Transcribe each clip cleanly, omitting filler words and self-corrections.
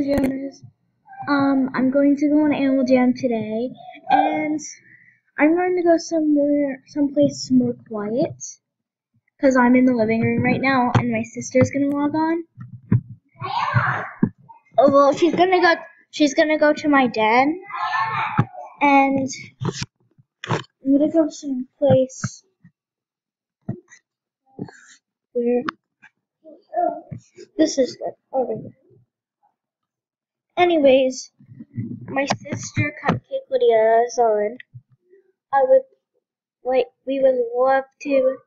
Jammers. I'm going to go on Animal Jam today, and I'm going to go someplace more quiet, because I'm in the living room right now, and my sister's gonna log on. Oh well, she's gonna go to my den, and I'm gonna go someplace where this is good. Over here. Anyways, my sister Cupcakelydia is on. We would love to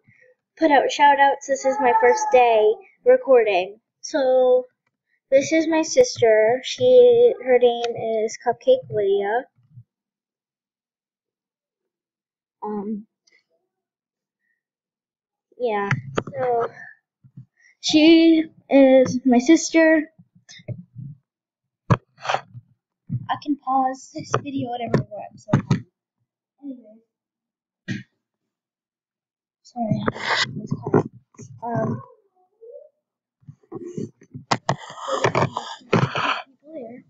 put out shout outs. This is my first day recording. So this is my sister. Her name is Cupcakelydia. Yeah, so she is my sister. I can pause this video whatever I want. So anyway. Sorry, it's quiet. People here.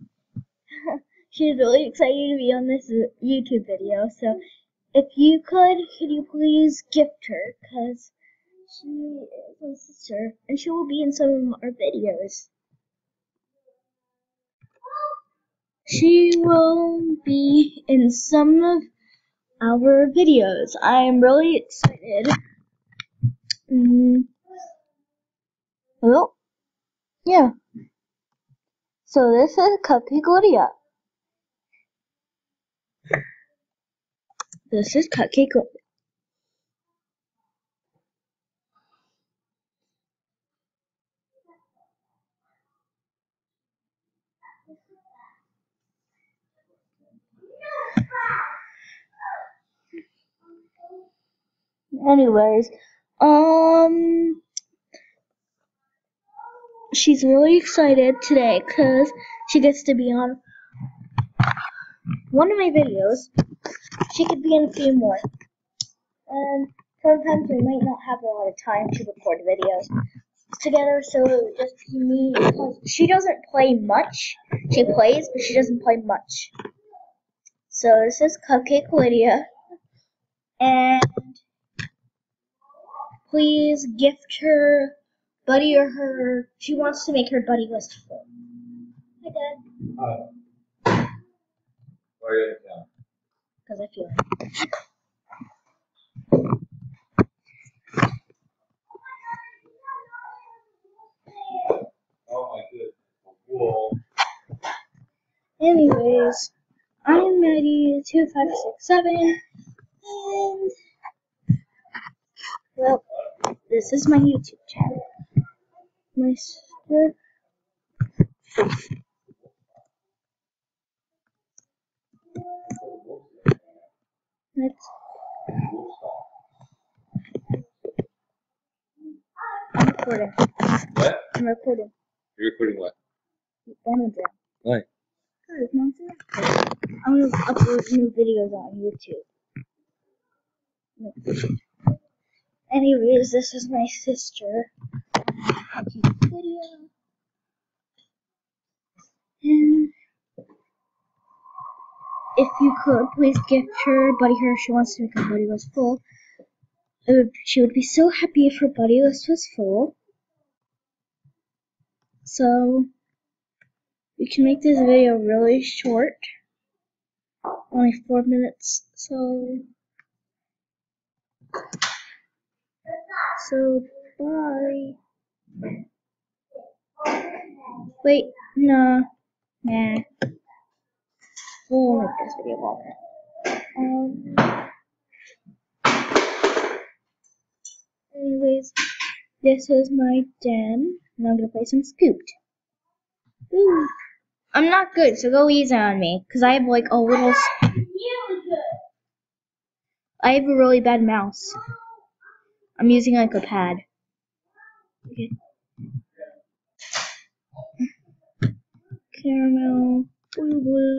She's really excited to be on this YouTube video, so if you could you please gift her, because she is my sister, and she will be in some of our videos. She will be in some of our videos. I am really excited. Well, yeah. So this is Cupcakelydia. This is Cupcakelydia. Anyways, she's really excited today because she gets to be on one of my videos. She could be in a few more. And sometimes we might not have a lot of time to record videos together, so it would just be me, because she doesn't play much. She plays, but she doesn't play much. So this is Cupcakelydia, and please gift her buddy or her. She wants to make her buddy list full. Hi, Dad. Hi. Why are you in town? Because I feel it. Oh my goodness. Cool. Anyways, I'm lydia2567, and well, this is my YouTube channel. My sister. I'm recording. What? I'm recording. You're recording what? Animal Jam. Why? Because Mom's recording. I'm going to upload new videos on YouTube. Anyways, this is my sister. Video. And if you could, please gift her buddy her. She wants to make her buddy list full. She would be so happy if her buddy list was full. So we can make this video really short, only 4 minutes. So bye. Wait, nah. We'll make this video longer. Anyways, this is my den, and I'm gonna play some Scooped. Ooh. I'm not good, so go easy on me, because I have like a little. I have a really bad mouse. I'm using like a pad. Okay. Caramel, blue.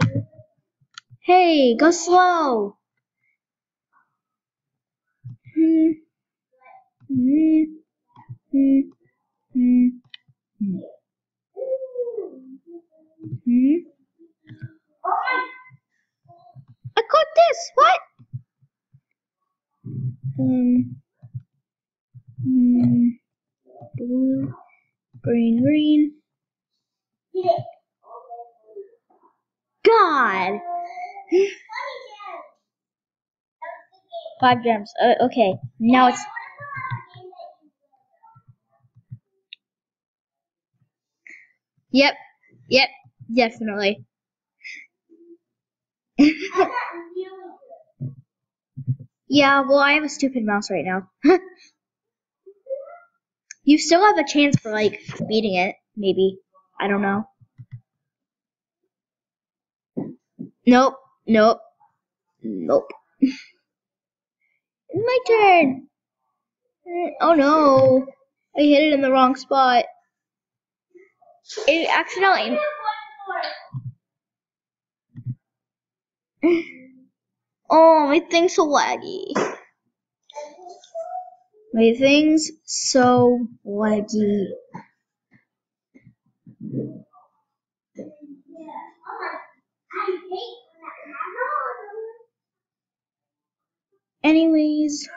Hey, go slow. I caught this. What? Blue, green. God. 5 gems. Okay. Now it's. Yep. Definitely. Yeah, well, I have a stupid mouse right now. You still have a chance for, like, beating it, maybe. I don't know. Nope. It's my turn. Oh no. I hit it in the wrong spot. It accidentally. Oh, my thing's so laggy. My thing's so laggy. Anyways,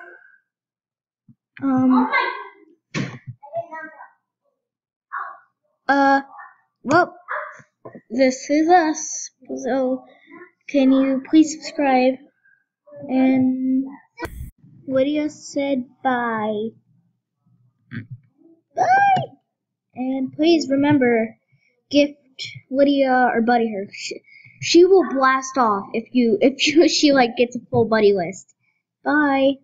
well, this is us. So, can you please subscribe? And Lydia said bye. Bye! And please remember, gift Lydia or buddy her. She will blast off if she like gets a full buddy list. Bye.